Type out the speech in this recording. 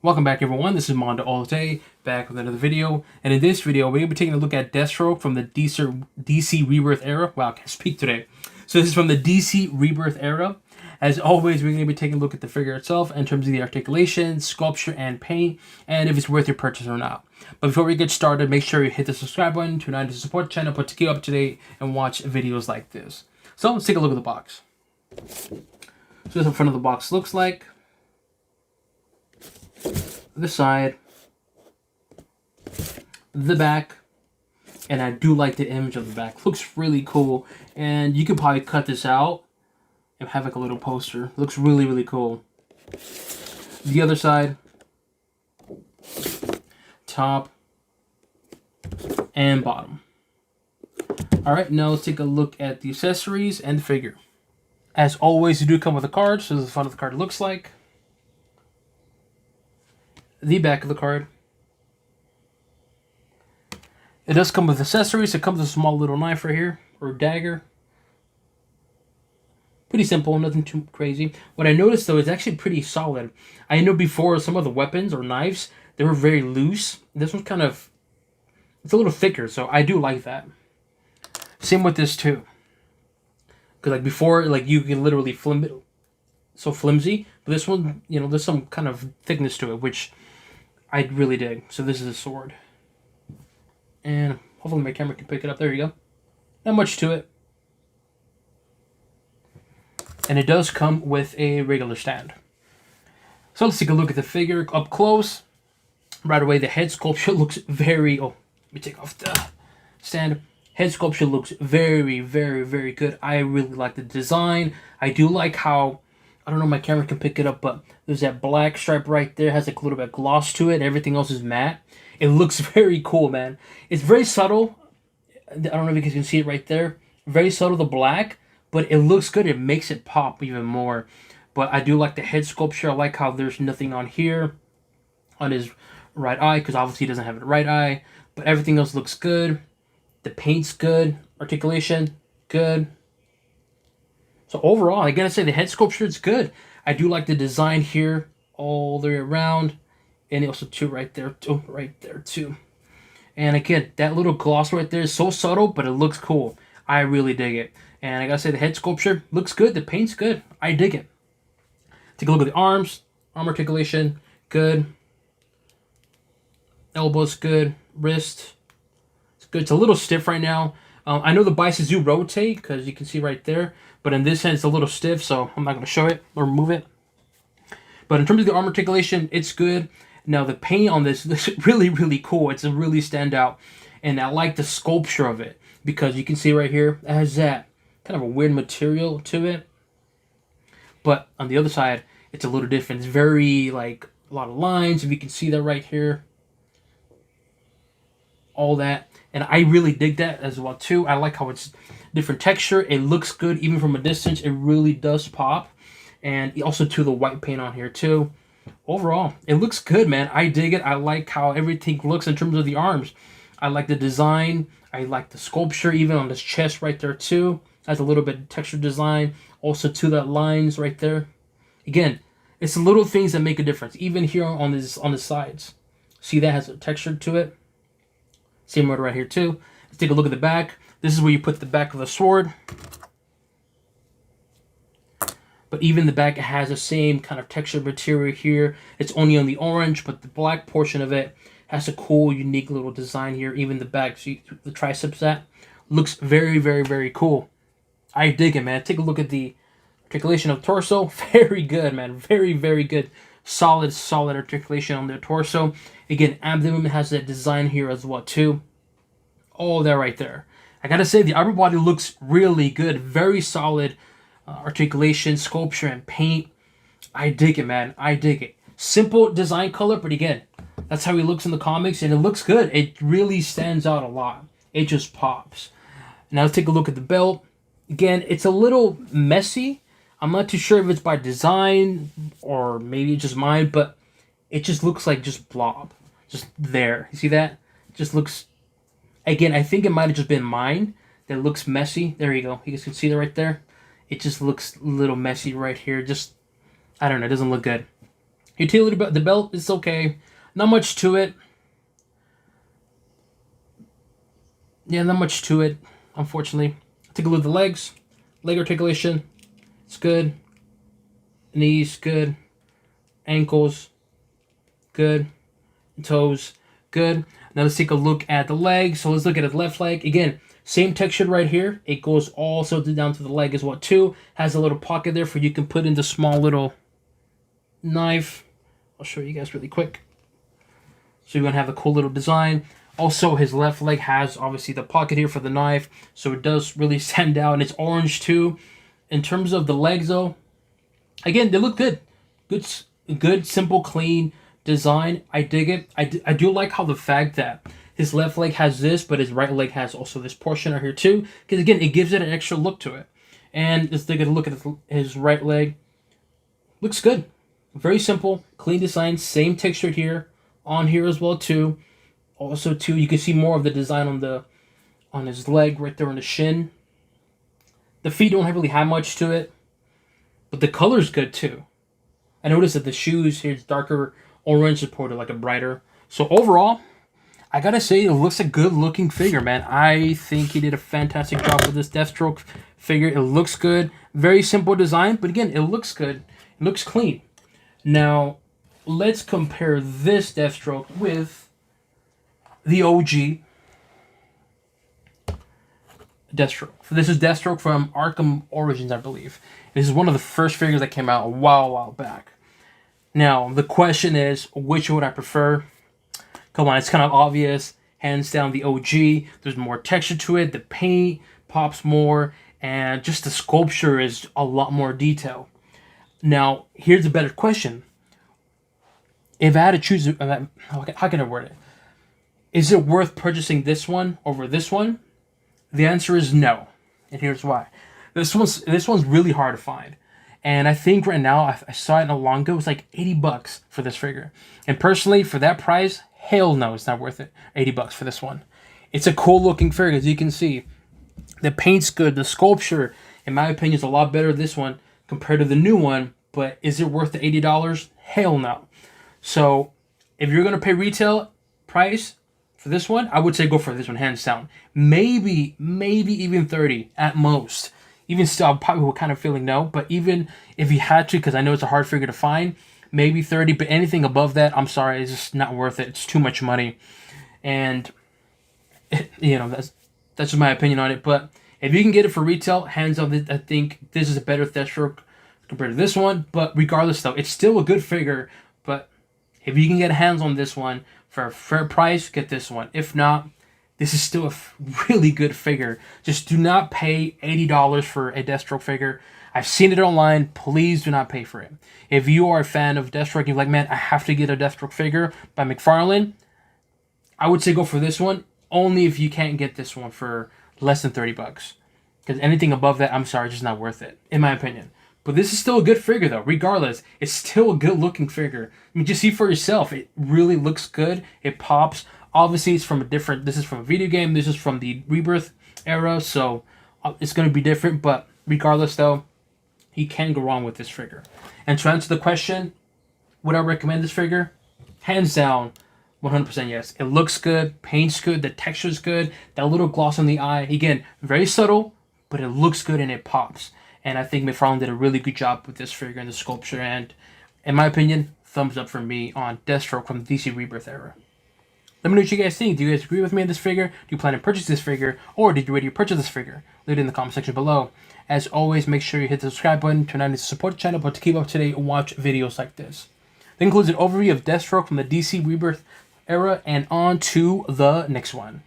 Welcome back, everyone. This is MandoAllDay, back with another video. And in this video, we're going to be taking a look at Deathstroke from the DC Rebirth era. Wow, I can't speak today. So this is from the DC Rebirth era. As always, we're going to be taking a look at the figure itself in terms of the articulation, sculpture, and paint, and if it's worth your purchase or not. But before we get started, make sure you hit the subscribe button to support the channel, to keep up to date and watch videos like this. So let's take a look at the box. So this is what the front of the box looks like. The side, the back, and I do like the image of the back. Looks really cool, and you could probably cut this out and have like a little poster. Looks really, really cool. The other side, top, and bottom. Alright, now let's take a look at the accessories and the figure. As always, you do come with a card, so this is the front of the card looks like. The back of the card. It does come with accessories. It comes with a small little knife right here, or dagger. Pretty simple, nothing too crazy. What I noticed though is actually pretty solid. I know before some of the weapons or knives, they were very loose. This one's kind of, it's a little thicker, so I do like that. Same with this too. Because like before, like you can literally flim it, so flimsy. But this one, you know, there's some kind of thickness to it, which I really dig. So this is a sword. And hopefully my camera can pick it up. There you go. Not much to it. And it does come with a regular stand. So let's take a look at the figure up close. Right away, the head sculpture looks very... Oh, let me take off the stand. Head sculpture looks very, very, very good. I really like the design. I do like how... I don't know if my camera can pick it up, but there's that black stripe right there. It has like a little bit of gloss to it. Everything else is matte. It looks very cool, man. It's very subtle. I don't know if you guys can see it right there. Very subtle, the black, but it looks good. It makes it pop even more. But I do like the head sculpture. I like how there's nothing on here on his right eye, because obviously he doesn't have a right eye. But everything else looks good. The paint's good. Articulation, good. So overall, I gotta say the head sculpture is good. I do like the design here all the way around. And also too right there too. And again, that little gloss right there is so subtle, but it looks cool. I really dig it. And I gotta say the head sculpture looks good. The paint's good. I dig it. Take a look at the arms. Arm articulation, good. Elbows, good. Wrist, it's good. It's a little stiff right now. I know the biceps do rotate, because you can see right there. But in this hand, it's a little stiff, so I'm not going to show it or move it. But in terms of the arm articulation, it's good. Now, the paint on this looks really, really cool. It's a really standout. And I like the sculpture of it, because you can see right here, it has that kind of a weird material to it. But on the other side, it's a little different. It's very, like, a lot of lines. If you can see that right here. All that. And I really dig that as well too. I like how it's different texture. It looks good even from a distance. It really does pop. And also to the white paint on here too. Overall, it looks good, man. I dig it. I like how everything looks in terms of the arms. I like the design. I like the sculpture even on this chest right there too. Has a little bit of texture design. Also to that lines right there. Again, it's the little things that make a difference. Even here on the sides. See, that has a texture to it. Same word right here too. Let's take a look at the back. This is where you put the back of the sword. But even the back has the same kind of texture material here. It's only on the orange, but the black portion of it has a cool, unique little design here. Even the back, see the triceps that looks very, very, very cool. I dig it, man. Take a look at the articulation of torso. Very good, man. Very, very good. Solid articulation on the torso. Again, abdomen has that design here as well too. All that right there. I gotta say, the upper body looks really good. Very solid articulation, sculpture, and paint. I dig it, man. I dig it. Simple design color, but again, that's how he looks in the comics, and it looks good. It really stands out a lot. It just pops. Now let's take a look at the belt. Again, it's a little messy. I'm not too sure if it's by design or maybe it's just mine, but it just looks like just blob. Just there. You see that? It just looks... Again, I think it might have just been mine that looks messy. There you go. You guys can see that right there. It just looks a little messy right here. Just, I don't know. It doesn't look good. Utility belt, the belt is okay. Not much to it. Yeah, not much to it, unfortunately. Take a look at the legs. Leg articulation, it's good. Knees, good. Ankles, good. Toes, good. Now let's take a look at the leg. So let's look at the left leg. Again, same texture right here. It goes also down to the leg as well too. Has a little pocket there for you can put in the small little knife. I'll show you guys really quick. So you're going to have a cool little design. Also, his left leg has obviously the pocket here for the knife. So it does really stand out. And it's orange too. In terms of the legs though, again, they look good. Good, simple, clean design. I dig it. I do like how the fact that his left leg has this, but his right leg has also this portion right here too. Because again, it gives it an extra look to it. And let's take a look at his right leg. Looks good. Very simple, clean design. Same texture here, on here as well too. Also too, you can see more of the design on his leg right there on the shin. The feet don't really have much to it, but the color's good too. I noticed that the shoes here is darker orange, supported like a brighter. So overall, I gotta say it looks a good looking figure, man. I think he did a fantastic job with this Deathstroke figure. It looks good. Very simple design, but again, it looks good. It looks clean. Now, let's compare this Deathstroke with the OG Deathstroke. This is Deathstroke from Arkham Origins, I believe. This is one of the first figures that came out a while back. Now, the question is, which would I prefer? Come on, it's kind of obvious. Hands down, the OG. There's more texture to it. The paint pops more. And just the sculpture is a lot more detail. Now, here's a better question. If I had to choose, how can I word it? Is it worth purchasing this one over this one? The answer is no. And here's why. This one's really hard to find. And I think right now, I saw it in a long ago, it was like $80 for this figure. And personally, for that price, hell no, it's not worth it. $80 for this one. It's a cool looking figure, as you can see. The paint's good. The sculpture, in my opinion, is a lot better this one compared to the new one. But is it worth the $80? Hell no. So if you're going to pay retail price for this one, I would say go for this one, hands down. Maybe even 30 at most. Even still, I probably would kind of feeling no. But even if you had to, because I know it's a hard figure to find, maybe 30. But anything above that, I'm sorry, it's just not worth it. It's too much money. And, that's just my opinion on it. But if you can get it for retail, hands on, I think this is a better Deathstroke compared to this one. But regardless, though, it's still a good figure. But if you can get hands on this one for a fair price, get this one. If not, this is still a really good figure. Just do not pay $80 for a Deathstroke figure. I've seen it online. Please do not pay for it. If you are a fan of Deathstroke, you're like, man, I have to get a Deathstroke figure by McFarlane, I would say go for this one. Only if you can't get this one for less than $30. Because anything above that, I'm sorry, just not worth it, in my opinion. But this is still a good figure, though. Regardless, it's still a good-looking figure. I mean, just see for yourself. It really looks good. It pops. Obviously, it's from this is from a video game. This is from the Rebirth era, so it's going to be different. But regardless, though, you can't go wrong with this figure. And to answer the question, would I recommend this figure? Hands down, 100% yes. It looks good. Paint's good. The texture's good. That little gloss on the eye. Again, very subtle, but it looks good and it pops. And I think McFarlane did a really good job with this figure and the sculpture. And in my opinion, thumbs up for me on Deathstroke from the DC Rebirth era. Let me know what you guys think. Do you guys agree with me on this figure? Do you plan to purchase this figure? Or did you already purchase this figure? Leave it in the comment section below. As always, make sure you hit the subscribe button, turn on to support the channel, but to keep up to date and watch videos like this. That includes an overview of Deathstroke from the DC Rebirth era, and on to the next one.